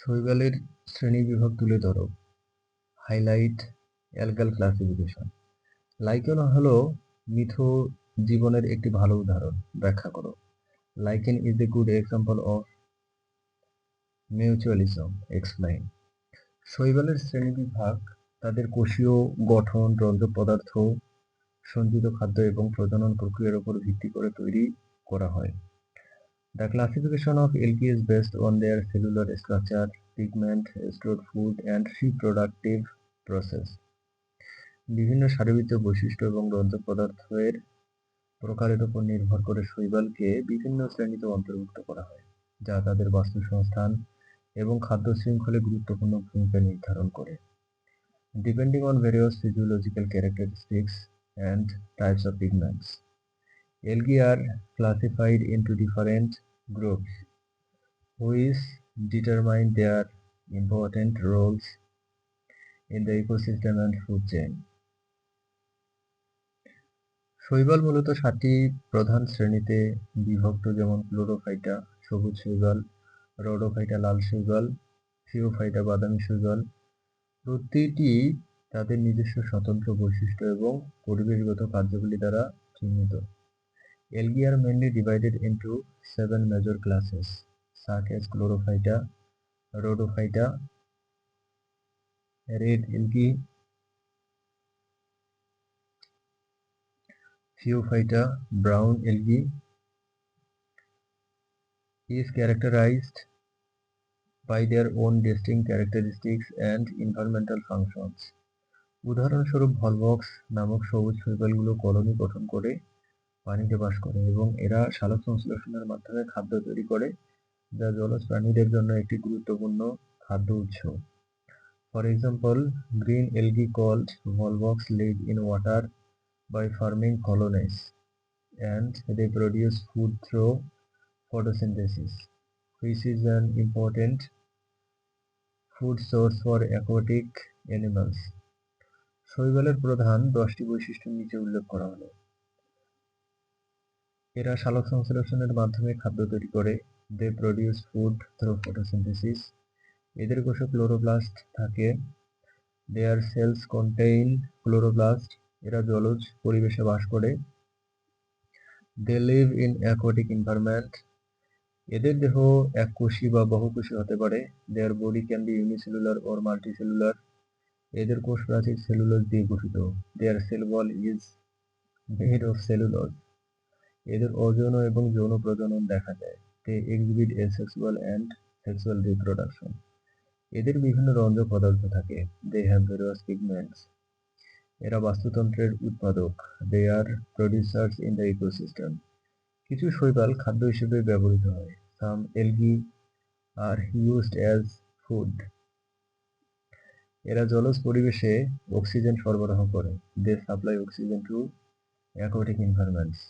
শৈবালের শ্রেণীবিভাগ তুলে ধরো। Highlight algal classification. লাইকেন হলো মিথো জীবনের একটি ভালো উদাহরণ। ব্যাখ্যা করো। Lichen is a good example of mutualism. Explain. শৈবালের শ্রেণীবিভাগ তাদের কোষীয় গঠন, রঞ্জক পদার্থ, সঞ্চিত খাদ্য এবং প্রজনন প্রক্রিয়ার উপর ভিত্তি করে তৈরি করা হয়। The classification of algae is based on their cellular structure, pigment, stored food, and reproductive process. বিভিন্ন শারীরবৃত্তীয় বৈশিষ্ট্য এবং রঞ্জক পদার্থের প্রকারের উপর নির্ভর করে শৈবালকে বিভিন্ন শ্রেণীতে অন্তর্ভুক্ত করা হয়, যা তাদের বাস্তুসংস্থান এবং খাদ্য শৃঙ্খলে গুরুত্বপূর্ণ ভূমিকা নির্ধারণ করে। Depending on various physiological characteristics and types of pigments, algae are classified into different groups, which determine their important roles in the ecosystem and food chain. শৈবাল মূলত 7টি প্রধান শ্রেণীতে বিভক্ত, যেমন ক্লোরোফাইটা সবুজ শৈবাল, রোডোফাইটা লাল শৈবাল, ফিওফাইটা বাদামি শৈবাল। প্রতিটি তাদের নিজস্ব স্বতন্ত্র বৈশিষ্ট্য এবং পরিবেশগত কার্যাবলী দ্বারা চিহ্নিত। Algae are mainly divided into 7 major classes, such as Chlorophyta, Rhodophyta, red algae, Phaeophyta, brown algae, is characterized by their own distinct characteristics and environmental functions. উদাহরণস্বরূপ ভলভক্স নামক সবুজ শৈবালগুলো কলোনি গঠন করে পানিতে বাস করে এবং এরা সালোক সংশ্লেষণের মাধ্যমে খাদ্য তৈরি করে, যা জলজ প্রাণীদের জন্য একটি গুরুত্বপূর্ণ খাদ্য উৎস। For example, green algae called volvox live in water by forming colonies, and they produce food through photosynthesis, which is an important food source for aquatic animals. শৈবালের প্রধান 10টি বৈশিষ্ট্য নিচে উল্লেখ করা হলো। এরা সালোক সংশ্লেষণের মাধ্যমে খাদ্য তৈরি করে। They produce food through photosynthesis. এদের কোষে ক্লোরোপ্লাস্ট থাকে। Their cells contain chloroplast. এরা জলজ পরিবেশে বাস করে। They live in aquatic environment. এদের দেহ এককোষী বা বহুকোষী হতে পারে। Their body can be unicellular or multicellular. এদের কোষ প্রাচীর সেলুলোজ দিয়ে গঠিত। Their cell wall is made of cellulose. এদের অযৌন এবং যৌন প্রজনন দেখা যায়। They exhibit asexual and sexual reproduction. এদের বিভিন্ন রঞ্জক পদার্থ থাকে। They have various pigments. এরা বাস্তুতন্ত্রের উৎপাদক। They are producers in the ecosystem. কিছু শৈবাল খাদ্য হিসেবে ব্যবহৃত হয়। Some algae are used as food. এরা জলজ পরিবেশে অক্সিজেন সরবরাহ করে। They supply oxygen to aquatic environments.